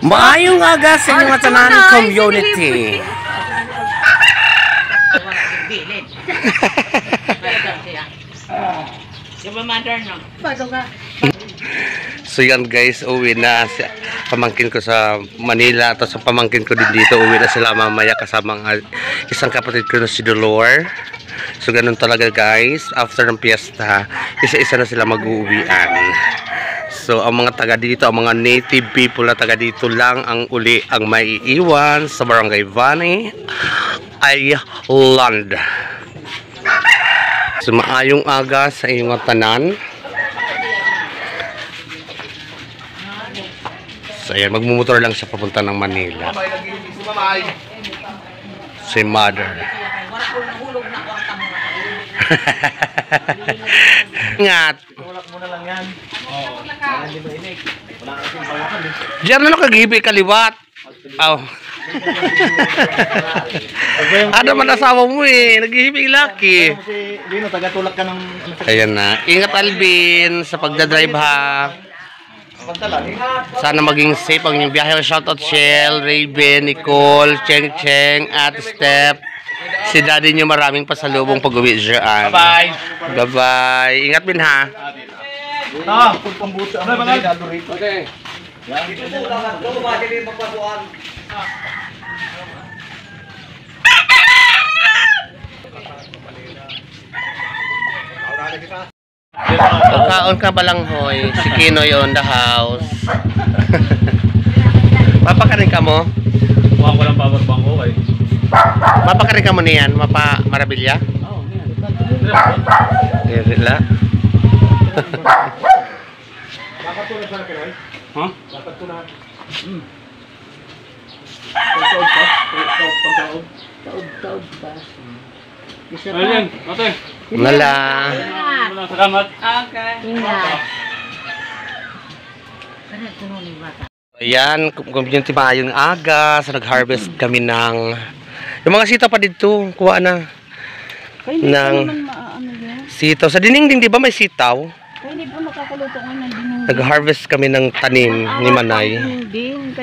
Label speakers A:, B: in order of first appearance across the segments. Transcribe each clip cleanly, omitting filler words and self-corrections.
A: Maayong aga sa inyong tanan community. So yan guys, uwi na pamangkin ko sa Manila. Tapos sa pamangkin ko din dito, uwi na sila mamaya kasama ang isang kapatid ko na si Dolor. So ganun talaga guys, after ng piyesta, isa-isa na sila mag-uuwian. So ang mga taga dito, ang mga native people na taga dito lang ang uli ang maiiwan sa Barangay Vani Island. So maayong aga sa inyong tanan. So ayan, magmumotor lang siya papunta ng Manila. Si mother. Ingat. Tulak muna lang yan. Diyan na nakagibi kaliwat. Oh. Ano man asawa mo eh, naghihibi laki. Ayan na. Ingat Alvin sa pagdadrive ha. Sana maging safe ang inyong biyahe. Shoutout Shell, Raven, Nicole, Cheng Cheng, at Step. Si daddy nyo maraming pasalubong pag-uwi dyan. Bye-bye. Bye-bye. Ingat din ha. Okay. Kaon ka balanghoy. Si Kinoy on the house. Papakarin ka mo?
B: Mukhang ko lang power bank ko eh.
A: Papakarin ka mo niyan? Mapa Marabilya?
B: Oo, yan.
A: Dirila.
B: Dapat tulad sa akin, ay? Ha? Dapat tulad. Taod pa? Ayun, ate.
A: Nala.
B: Salamat.
C: Okay.
A: Ayan, community maayong aga. So nag-harvest kami ng yung mga sitaw pa dito, kuha na. Ng sitaw. Sa dinding, di ba may sitaw?
C: Hindi pa makakuluto ko ng dinding.
A: Nag-harvest kami ng tanim ni Manay.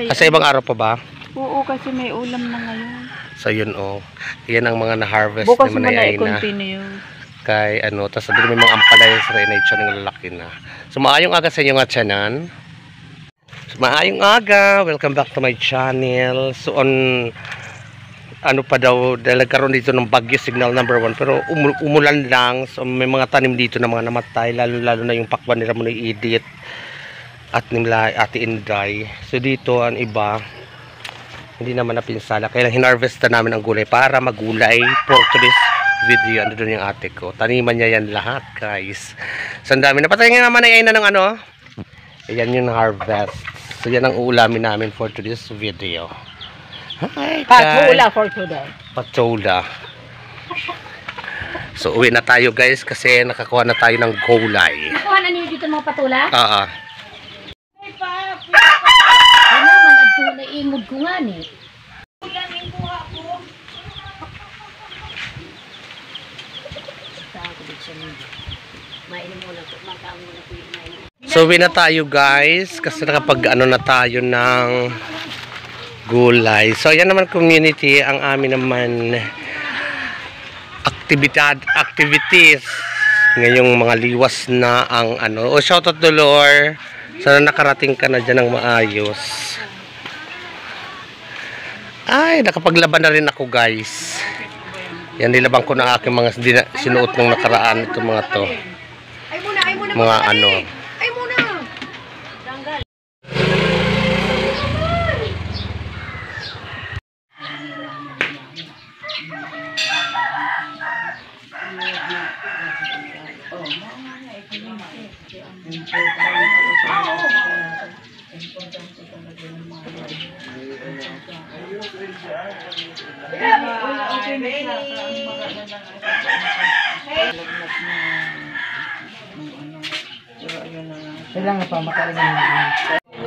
A: Kasi ibang araw pa ba?
C: Oo, kasi may ulam na ngayon.
A: So yun oh. Yan ang mga na-harvest
C: bukas
A: ni Manay na.
C: Continue.
A: Kay ano, tapos doon may mga ampalay sa Renature ng lalaki na. So maayong aga sa inyo nga tiyanan. So, maayong aga. Welcome back to my channel. So on ano pa daw, dahil nagkaroon dito ng bagyo signal number 1 pero umulan lang. So may mga tanim dito na mga namatay, lalo na yung pakwan nila muna i-edit at nila Ate Inday. So dito ang iba hindi naman napinsala, kaya hinarvest na namin ang gulay para magulay for today's video. Ano doon yung ate ko, taniman niya yan lahat guys. So ang dami, napatay nga naman ay na ng ano, ayan yung harvest. So yan ang uulamin namin for today's video. Hi,
C: Patola for today.
A: Patola. So uwi na tayo guys kasi nakakuha na tayo ng gulay.
C: Nakuha na niyo dito mga patola?
A: Oo.
C: Ano naman, adto na imod ko nga ni.
A: So uwi na tayo guys kasi nakapag ano na tayo ng gulay. So yan naman community, ang amin naman activities ngayong mga liwas na ang ano. O shoutout Dolor, sana nakarating ka na dyan ng maayos. Ay, nakapaglaban na rin ako guys. Yan, nilabang ko na aking mga sinuot nung nakaraan ito mga to. Mga ano.
C: Ay muna. Tanggal.
D: Kailangan pa makain ng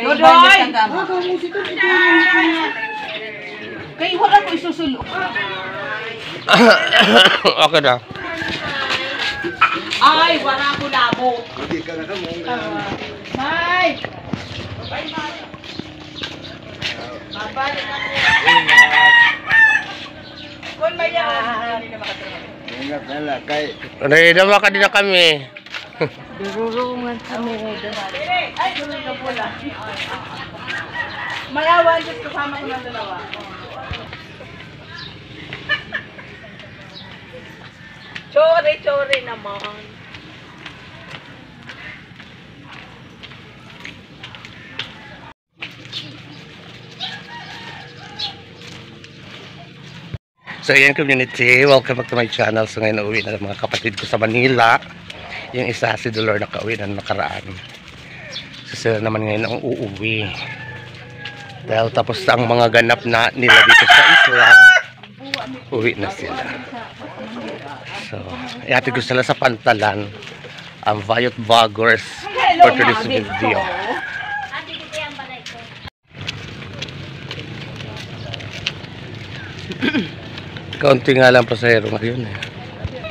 D: Dodoy! Kay wala ko isusulo.
A: Okay na.
D: Ay, wala ko labo. Bye! Babalik ako. Kung may
A: Ready na ka din na kami.
C: Dururungan kami.
D: Ay, tuloy ka pula. Mayawan, just kasama ko ng dalawa. Chore naman.
A: So ayan community, welcome back to my channel. So ngayon uuwi na mga kapatid ko sa Manila. Yung isa si Dolor nakauwi na nakaraan. So sila naman ngayon ang uuwi. Dahil tapos ang mga ganap na nila dito sa isla, uwi na sila. So ihatid ko sila sa Pantalan, ang Vayot Vloggers for today's video. Kaunti nga lang pasahero ngayon eh.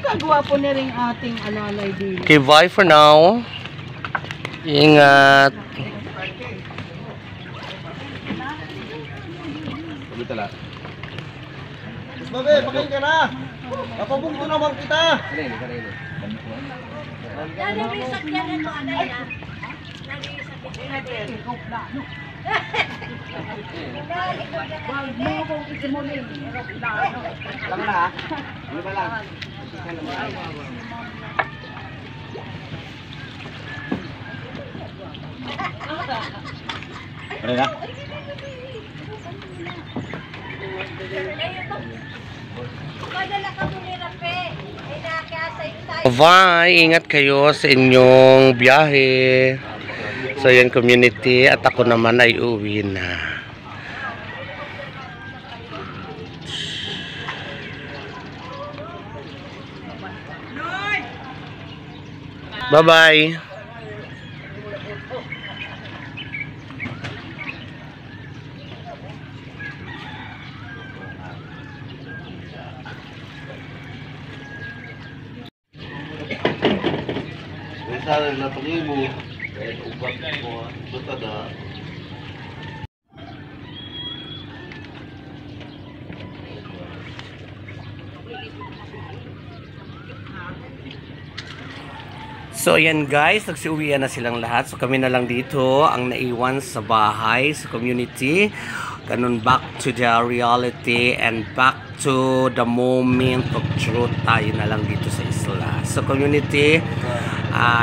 D: Kagawa po na rin ating alalay din.
A: Okay, bye for now. Ingat.
B: Babe, pakain ka na. Napabungto naman kita. Lang na ha. Ano ba lang? Ano na?
A: Bye, ingat kayo sa inyong biyahe. So yan community, at ako naman ay uwi na. Bye bye.
B: Sana na pag-ibo. Kahit ubat mo, basta na.
A: So ayan guys, nagsiuwian na silang lahat. So kami na lang dito ang naiwan sa bahay, sa community. Ganun, back to the reality and back to the moment of truth. Tayo na lang dito sa isla. So community,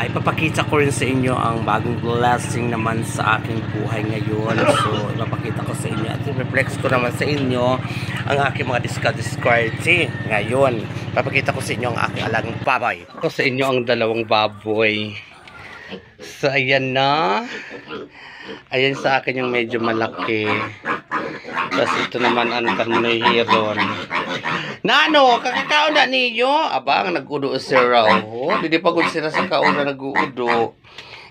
A: ipapakita ko rin sa inyo ang bagong blessing naman sa aking buhay ngayon. So ipapakita ko sa inyo at i-reflex ko naman sa inyo ang aking mga discarding ngayon. Ipapakita ko sa inyo ang aking alagang baboy. Ito sa inyo ang dalawang baboy. So ayan na. Ayan sa akin yung medyo malaki. Tapos ito naman ang Karnoy Hiron. Nano, kakakaon na ninyo? Aba, ang nag-udo si raw. Hindi pa gud sila sa kaon na nag-udo.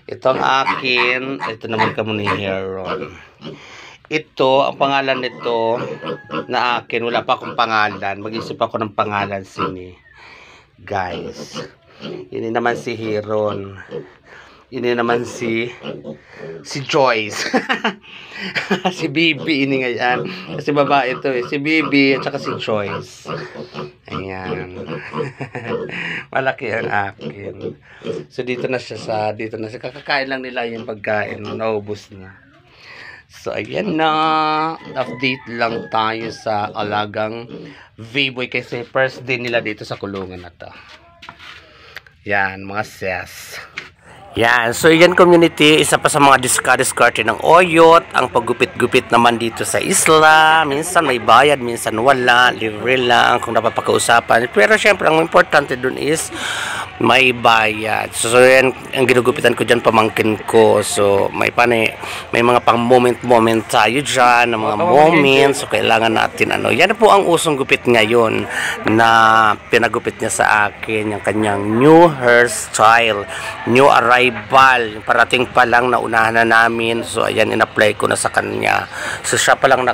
A: Ito ang akin. Ito naman Karnoy Hiron. Ito, ang pangalan nito na akin. Wala pa akong pangalan. Mag-isip ako ng pangalan sini. Guys. Ini naman si Hiron. Ini naman si Joyce. Si Bibi ini ngayon. Kasi babae ito eh. Si Bibi at saka si Joyce. Ayan. Malaki ang akin. So dito na siya kakakain lang nila yung pagkain. Naubos na. So ayan na. Update lang tayo sa alagang V-Boy kasi first day nila dito sa kulungan na to. Yan, mga ses. Yan, so yan community, isa pa sa mga diskarte ng oyot, ang paggupit-gupit naman dito sa isla, minsan may bayad, minsan wala, libre lang kung napapakausapan, pero syempre ang importante dun is may bayad. So yan, ang ginugupitan ko dyan, pamangkin ko, so may mga pang moment tayo dyan, ng mga moments, so kailangan natin yan po ang usong gupit ngayon na pinagupit niya sa akin, yung kanyang new hairstyle, new arrival, yung parating pa lang na unahan na namin. So ayan, in-apply ko na sa kanya. So siya pa lang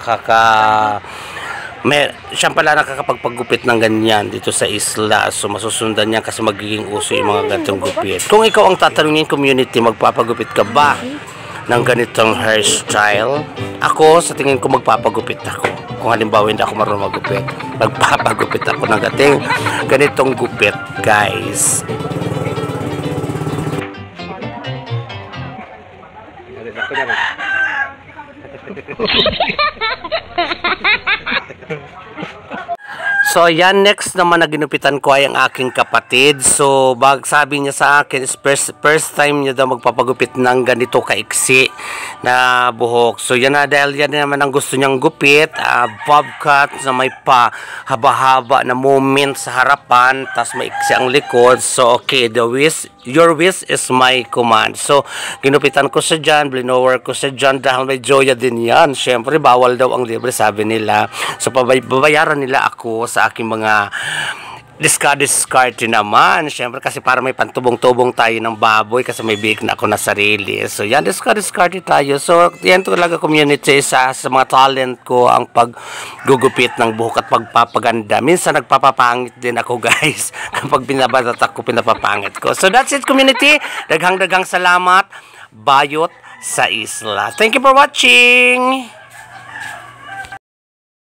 A: nakakapagpagupit ng ganyan dito sa isla. So masusundan niya kasi magiging uso yung mga ganitong gupit. Kung ikaw ang tatanungin community, magpapagupit ka ba ng ganitong hairstyle? Ako, sa tingin ko magpapagupit ako. Kung halimbawa hindi ako marunong magupit, magpapagupit ako ng ganitong gupit, guys. So yan, next naman na ginupitan ko ay ang aking kapatid. So sabi niya sa akin, first time niya daw magpapagupit ng ganito kaiksi na buhok. So yan na, dahil yan naman ang gusto niyang gupit, bob cut na may pa haba-haba na moment sa harapan, tas maiksi ang likod. So okay, your wish is my command. So ginupitan ko siya dyan, blinower ko siya dyan dahil may joya din yan. Siyempre bawal daw ang libre, sabi nila. So babayaran nila ako sa aking mga diskarte naman. Siyempre kasi para may pantubong-tubong tayo ng baboy kasi may big na ako na sarili. So yan, diskarte tayo. So yan talaga community, sa mga talent ko ang paggugupit ng buhok at pagpapaganda. Minsan nagpapapangit din ako, guys. Kapag binabatat ako, pinapapangit ko. So that's it community. Daghang salamat. Bayot sa isla. Thank you for watching.